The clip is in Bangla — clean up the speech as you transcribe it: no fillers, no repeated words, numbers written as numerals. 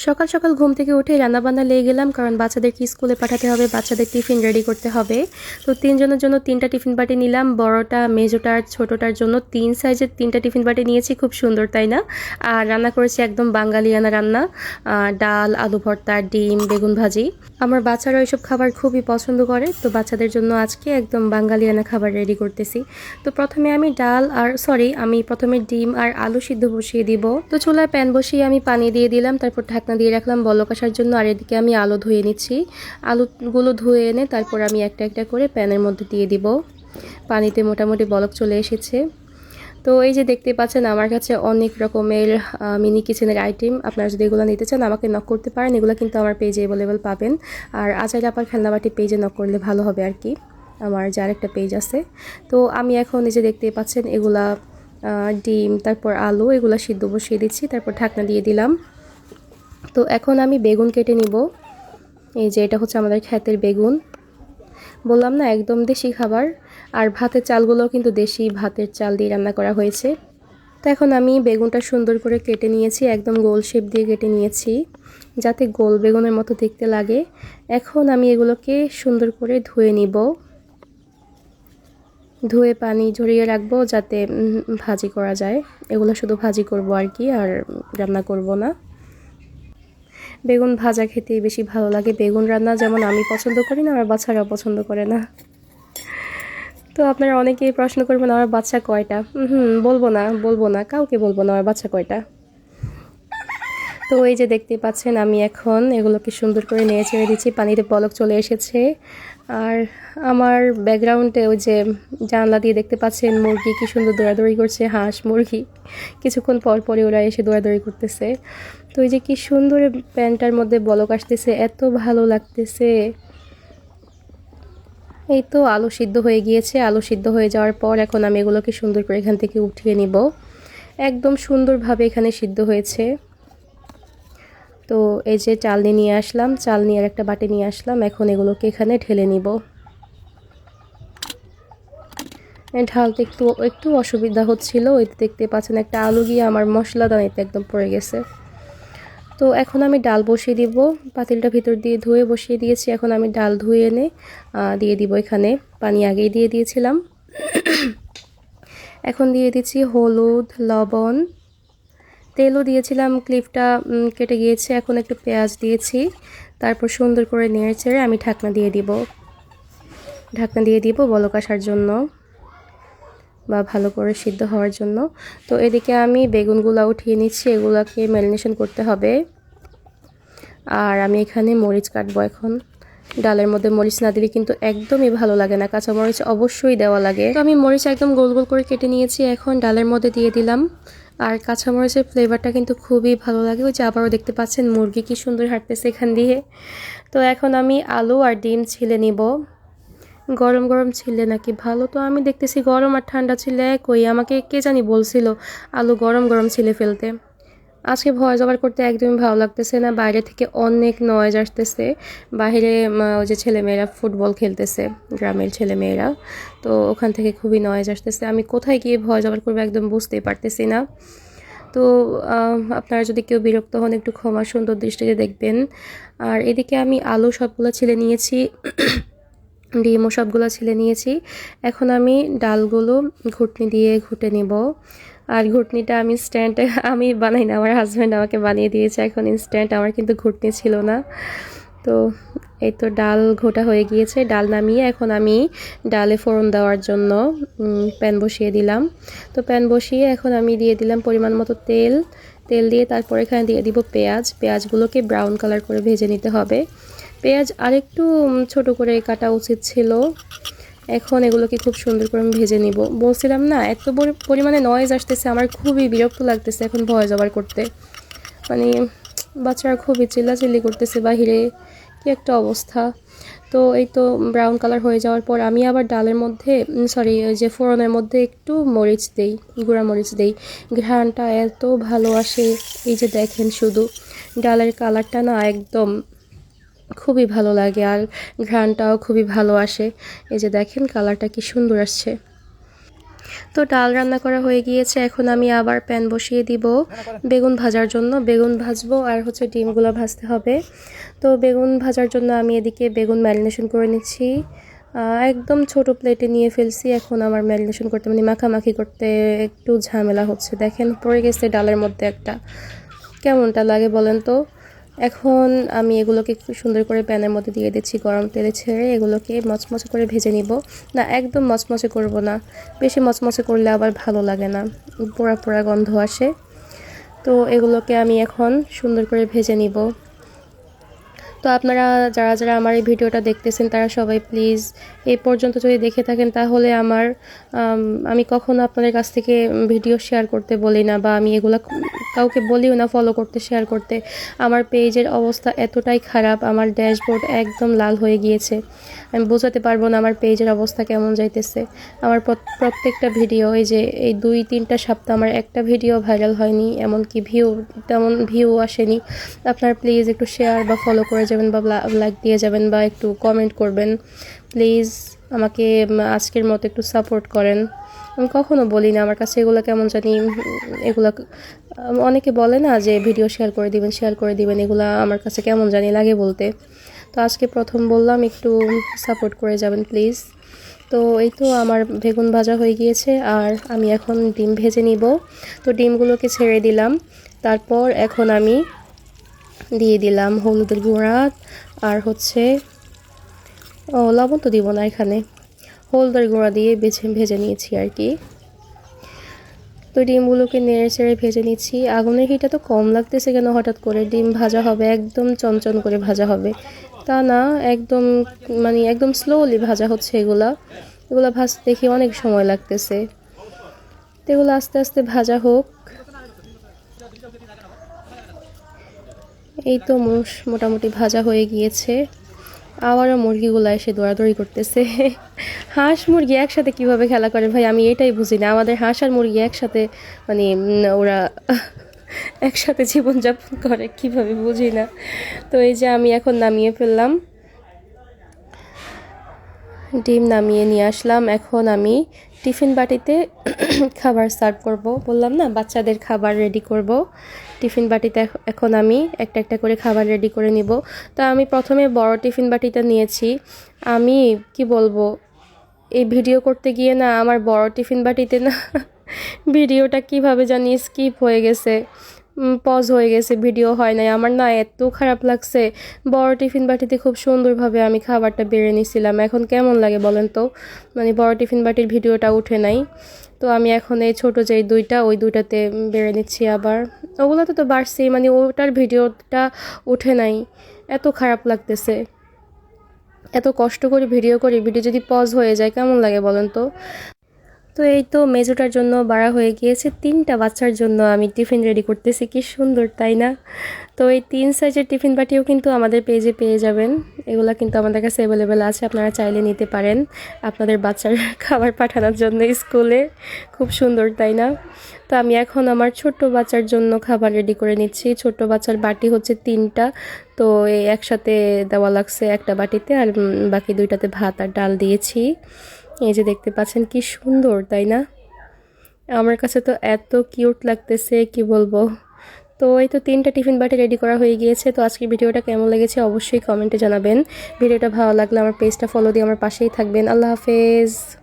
সকাল সকাল ঘুম থেকে উঠে রান্নাবান্না লেগে গেলাম, কারণ বাচ্চাদেরকে স্কুলে পাঠাতে হবে, বাচ্চাদের টিফিন রেডি করতে হবে। তো তিনজনের জন্য তিনটা টিফিন বাটি নিলাম, বড়টা, মেজোটা আর ছোটোটার জন্য তিন সাইজের তিনটা টিফিন বাটি নিয়েছি। খুব সুন্দর, তাই না? আর রান্না করেছি একদম বাঙালিয়ানা রান্না, ডাল, আলু ভর্তা, ডিম, বেগুন ভাজি। আমার বাচ্চারা ওইসব খাবার খুবই পছন্দ করে, তো বাচ্চাদের জন্য আজকে একদম বাঙালিয়ানা খাবার রেডি করতেছি। তো প্রথমে আমি প্রথমে ডিম আর আলু সিদ্ধ বসিয়ে দিব। তো চুলায় প্যান বসিয়ে আমি পানি দিয়ে দিলাম, তারপর ঢাকনা দিয়ে রাখলাম বলক আসার জন্য। আর এদিকে আমি আলু ধুয়ে নিচ্ছি। আলুগুলো ধুয়ে এনে তারপর আমি একটা একটা করে প্যানের মধ্যে দিয়ে দিব। পানিতে মোটামুটি বলক চলে এসেছে। তো এই যে দেখতে পাচ্ছেন, আমার কাছে অনেক রকমের মিনি কিচেনের আইটেম। আপনারা যদি এগুলো নিতে চান আমাকে নক করতে পারেন, এগুলো কিন্তু আমার পেজে অ্যাভেলেবেল পাবেন। আর আচার আপার খেলনাবাটি পেজে নক করলে ভালো হবে আর কি, আমার যার একটা পেজ আছে। তো আমি এখন এই যে দেখতে পাচ্ছেন এগুলা ডিম, তারপর আলু, এগুলো সিদ্ধ বসিয়ে দিচ্ছি, তারপর ঢাকনা দিয়ে দিলাম। তো এখন আমি বেগুন কেটে নিব। এই যে এটা হচ্ছে আমাদের ক্ষেতের বেগুন, বললাম না একদম দেশি খাবার। আর ভাতের চালগুলো কিন্তু দেশি ভাতের চাল দিয়ে রান্না করা হয়েছে। তো এখন আমি বেগুনটা সুন্দর করে কেটে নিয়েছি, একদম গোল শেপ দিয়ে কেটে নিয়েছি, যাতে গোল বেগুনের মতো দেখতে লাগে। এখন আমি এগুলোকে সুন্দর করে ধুয়ে নিব, ধুয়ে পানি ঝরিয়ে রাখবো যাতে ভাজি করা যায়। এগুলো শুধু ভাজি করব আর কি, আর রান্না করব না। বেগুন ভাজা খেতে বেশি ভালো লাগে। বেগুন রান্না যেমন আমি পছন্দ করি না, আমার বাচ্চারাও পছন্দ করে না। তো আপনারা অনেকেই প্রশ্ন করবেন আমার বাচ্চা কয়টা। বলবো না, কাউকে বলবো না আমার বাচ্চা কয়টা। তো এই যে দেখতে পাচ্ছেন, আমি এখন এগুলোকে সুন্দর করে নেড়ে চেড়ে দিচ্ছি, পানিতে বলক চলে এসেছে। আর আমার ব্যাকগ্রাউন্ডে ওই যে জানলা দিয়ে দেখতে পাচ্ছেন মুরগি কি সুন্দর দৌড়াদৌড়ি করছে, হাঁস মুরগি কিছুক্ষণ পর পরে ওরা এসে দৌড়াদৌড়ি করতেছে। তো এই যে কি সুন্দর প্যানটার মধ্যে বলক আসতেছে, এত ভালো লাগতেছে। এই তো আলু সিদ্ধ হয়ে গিয়েছে। আলু সিদ্ধ হয়ে যাওয়ার পর এখন আমি এগুলোকে সুন্দর করে এখান থেকে উঠিয়ে নিব। একদম সুন্দরভাবে এখানে সিদ্ধ হয়েছে। তো এই যে চালনি নিয়ে আসলাম, চালনি আর একটা বাটি নিয়ে আসলাম, এখন এগুলোকে এখানে ঢেলে নিব। ঢালতে একটু একটু অসুবিধা হচ্ছিল, ওই দেখতে পাচ্ছেন একটা আলু গিয়ে আমার মশলাদানিতে একদম পড়ে গেছে। তো এখন আমি ডাল বসিয়ে দিব, পাতিলটা ভিতর দিয়ে ধুয়ে বসিয়ে দিয়েছি। এখন আমি ডাল ধুয়ে এনে দিয়ে দিব এখানে, পানি আগেই দিয়ে দিয়েছিলাম। এখন দিয়ে দিচ্ছি হলুদ, লবণ, তেলও দিয়েছিলাম, ক্লিপটা কেটে গিয়েছে। এখন একটু পেঁয়াজ দিয়েছি, তারপর সুন্দর করে নেড়ে চেড়ে আমি ঢাকনা দিয়ে দিব বলক আসার জন্য বা ভালো করে সিদ্ধ হওয়ার জন্য। তো এদিকে আমি বেগুনগুলো উঠিয়ে নিচ্ছি, এগুলোকে ম্যারিনেশন করতে হবে। আর আমি এখানে মরিচ কাটবো এখন। ডালের মধ্যে মরিচ না দিলে কিন্তু একদমই ভালো লাগে না, কাঁচা মরিচ অবশ্যই দেওয়া লাগে। তো আমি মরিচ একদম গোল গোল করে কেটে নিয়েছি, এখন ডালের মধ্যে দিয়ে দিলাম। আর কাঁচামরিচের ফ্লেভারটা কিন্তু খুবই ভালো লাগে। ওই যে আবারও দেখতে পাচ্ছেন মুরগি কি সুন্দর হাঁটতেছে এখান দিয়ে। তো এখন আমি আলু আর ডিম ছিলে নিব। গরম গরম ছিলে নাকি ভালো, তো আমি দেখতেছি গরম আর ঠান্ডা ছিলে একই। আমাকে কে জানি বলছিল আলু গরম গরম ছিলে ফেলতে। আজকে ভয়েস ওভার করতে একদমই ভালো লাগতেছে না, বাইরে থেকে অনেক নয়েজ আসতেছে। বাইরে ওই যে ছেলেমেয়েরা ফুটবল খেলতেছে, গ্রামের ছেলেমেয়েরা, তো ওখান থেকে খুবই নয়েজ আসতেছে। আমি কোথায় গিয়ে ভয়েস ওভার করবো একদম বুঝতেই পারতেছি না। তো আপনারা যদি কেউ বিরক্ত হন একটু ক্ষমা সুন্দর দৃষ্টিতে দেখবেন। আর এদিকে আমি আলু সবগুলো ছিলে নিয়েছি, ডিমও সবগুলো ছিলে নিয়েছি। এখন আমি ডালগুলো ঘুটনি দিয়ে ঘুটে নিব। আর ঘুটনিটা আমি স্ট্যান্ডে আমি বানাই না, আমার হাজব্যান্ড আমাকে বানিয়ে দিয়েছে এখন ইনস্ট্যান্ট, আমার কিন্তু ঘুটনি ছিল না। তো এই তো ডাল ঘোটা হয়ে গিয়েছে, ডাল নামিয়ে এখন আমি ডালে ফোড়ন দেওয়ার জন্য প্যান বসিয়ে দিলাম। তো প্যান বসিয়ে এখন আমি দিয়ে দিলাম পরিমাণ মতো তেল দিয়ে তারপর এখানে দিয়ে দিব পেঁয়াজগুলোকে ব্রাউন কালার করে ভেজে নিতে হবে। পেঁয়াজ আরেকটু ছোট করে কাটা উচিত ছিল। এখন এগুলোকে খুব সুন্দর করে আমি ভেজে নিব। বলছিলাম না এত পরিমাণে নয়েজ আসতেছে, আমার খুবই বিরক্ত লাগতেছে এখন ভয়েস ওভার করতে। মানে বাচ্চারা খুবই চিল্লাচিল্লি করতেছে বাহিরে, কি একটা অবস্থা। তো এই তো ব্রাউন কালার হয়ে যাওয়ার পর আমি আবার ডালের মধ্যে ওই যে ফোড়নের মধ্যে একটু মরিচ দেই, গুঁড়া মরিচ দেই, ঘ্রাণটা এত ভালো আসে। এই যে দেখেন শুধু ডালের কালারটা না একদম খুবই ভালো লাগে, আর ঘ্রাণটাও খুবই ভালো আসে। এই যে দেখেন কালারটা কি সুন্দর আসছে। তো ডাল রান্না করা হয়ে গিয়েছে, এখন আমি আবার প্যান বসিয়ে দিব বেগুন ভাজার জন্য। বেগুন ভাজবো আর হচ্ছে ডিমগুলো ভাজতে হবে। তো বেগুন ভাজার জন্য আমি এদিকে বেগুন ম্যারিনেশন করে নিচ্ছি। একদম ছোট প্লেটে নিয়ে ফেলছি। এখন আমার ম্যারিনেশন করতে মানে মাখামাখি করতে একটু ঝামেলা হচ্ছে। দেখেন পড়ে গেছে ডালের মধ্যে একটা, কেমনটা লাগে বলেন তো। এখন আমি এগুলোকে খুব সুন্দর করে প্যানের মধ্যে দিয়ে দিচ্ছি, গরম তেলে ছেড়ে এগুলোকে মচমচে করে ভেজে নিব। না একদম মচমচে করব না, বেশি মচমচে করলে আবার ভালো লাগে না, পোড়া পোড়া গন্ধ আসে। তো এগুলোকে আমি এখন সুন্দর করে ভেজে নিব। তো আপনারা যারা যারা আমার এই ভিডিওটা দেখতেছেন তারা সবাই প্লিজ এই পর্যন্ত যদি দেখে থাকেন তাহলে আমি কখনো আপনাদের কাছ থেকে ভিডিও শেয়ার করতে বলি না, বা আমি এগুলো কাউকে বলিও না ফলো করতে, শেয়ার করতে। আমার পেজের অবস্থা এতটাই খারাপ, আমার ড্যাশবোর্ড একদম লাল হয়ে গিয়েছে। আমি বোঝাতে পারবো না আমার পেজের অবস্থা কেমন যাইতেছে। আমার প্রত্যেকটা ভিডিও, এই যে এই 2-3টা সপ্তাহ আমার একটা ভিডিও ভাইরাল হয়নি, এমনকি তেমন ভিউ আসেনি। আপনারা প্লিজ একটু শেয়ার বা ফলো করে যাবেন, বা লাইক দিয়ে যাবেন, বা একটু কমেন্ট করবেন প্লিজ। আমাকে আজকের মতো একটু সাপোর্ট করেন। আমি কখনো বলি না, আমার কাছে এগুলো কেমন জানি, এগুলো অনেকে বলে না যে ভিডিও শেয়ার করে দিবেন, এগুলো আমার কাছে কেমন জানি লাগে বলতে। তো আজকে প্রথম বললাম একটু সাপোর্ট করে যাবেন প্লিজ। তো এই তো আমার বেগুন ভাজা হয়ে গিয়েছে, আর আমি এখন ডিম ভেজে নিব। তো ডিমগুলোকে ছেড়ে দিলাম। তারপর এখন আমি দিয়ে দিলাম হলুদের গুঁড়া, আর হচ্ছে লবণ তো দিব না, এখানে হলুদের গুঁড়া দিয়ে ভেজে নিয়েছি আর কি। তো ডিমগুলোকে নেড়ে চেড়ে ভেজে নিচ্ছি। আগুনের হিটটা তো কম লাগতেছে কেন হঠাৎ করে? ডিম ভাজা হবে একদম চনচন করে ভাজা হবে তা না, একদম মানে একদম স্লোলি ভাজা হচ্ছে। এগুলা ভাজতে দেখি অনেক সময় লাগতেছে। তো এগুলো আস্তে আস্তে ভাজা হোক। এই তো মোটামুটি ভাজা হয়ে গিয়েছে। আবারও মুরগিগুলো এসে দৌড়াদৌড়ি করতেছে। হাঁস মুরগি একসাথে কিভাবে খেলা করে ভাই, আমি এটাই বুঝি না। আমাদের হাঁস আর মুরগি একসাথে মানে ওরা একসাথে জীবনযাপন করে কিভাবে বুঝি না। তো এই যে আমি এখন নামিয়ে ফেললাম, ডিম নামিয়ে নিয়ে আসলাম। এখন আমি টিফিন বাটিতে খাবার সার্ভ করব। বললাম না বাচ্চাদের খাবার রেডি করব টিফিন বাটিতে। এখন আমি একটা একটা করে খাবার রেডি করে নিব। তো আমি প্রথমে বড় টিফিন বাটিটা নিয়েছি। আমি কি বলবো, এই ভিডিও করতে গিয়ে না আমার বড় টিফিন বাটিতে না ভিডিওটা কিভাবে জানি স্কিপ হয়ে গেছে, পজ হয়ে গেছে, ভিডিও হয় নাই। আমার না এত খারাপ লাগছে। বড় টিফিন বাটিতে খুব সুন্দরভাবে আমি খাবারটা বেড়ে নিছিলাম। এখন কেমন লাগে বলেন তো, মানে বড় টিফিন বাটির ভিডিওটা উঠে নাই। তো আমি এখন এই ছোটো যে ওই দুইটাতে বেড়ে নিচ্ছি। আবার ওগুলোতে তো বাড়ছি, মানে ওটার ভিডিওটা উঠে নাই। এত খারাপ লাগতেছে, এত কষ্ট করে ভিডিও যদি পজ হয়ে যায় কেমন লাগে বলেন তো। তো এই তো মেজোটার জন্য বাড়া হয়ে গিয়েছে, 3টা বাচ্চার জন্য আমি টিফিন রেডি করতেছি। কি সুন্দর তাই না? তো এই 3 সাইজের টিফিন বাটিও কিন্তু আমাদের পেজে পেয়ে যাবেন। এগুলো কিন্তু আমাদের কাছে অ্যাভেলেবেল আছে, আপনারা চাইলে নিতে পারেন আপনাদের বাচ্চার খাবার পাঠানোর জন্য স্কুলে। খুব সুন্দর তাই না? তো আমি এখন আমার ছোট্ট বাচ্চার জন্য খাবার রেডি করে নিচ্ছি। ছোট্ট বাচ্চার বাটি হচ্ছে 3টা। তো এই একসাথে দেওয়া লাগছে একটা বাটিতে, আর বাকি 2টাতে ভাত আর ডাল দিয়েছি। এই যে দেখতে পাচ্ছেন কি সুন্দর তাই না? আমার কাছে তো এত কিউট লাগতেছে কি বলবো। তো এই তো 3টা টিফিন বাটি রেডি করা হয়ে গিয়েছে। তো আজকের ভিডিওটা কেমন লেগেছে অবশ্যই কমেন্টে জানাবেন। ভিডিওটা ভালো লাগলে আমার পেজটা ফলো দিয়ে আমার পাশেই থাকবেন। আল্লাহ হাফেজ।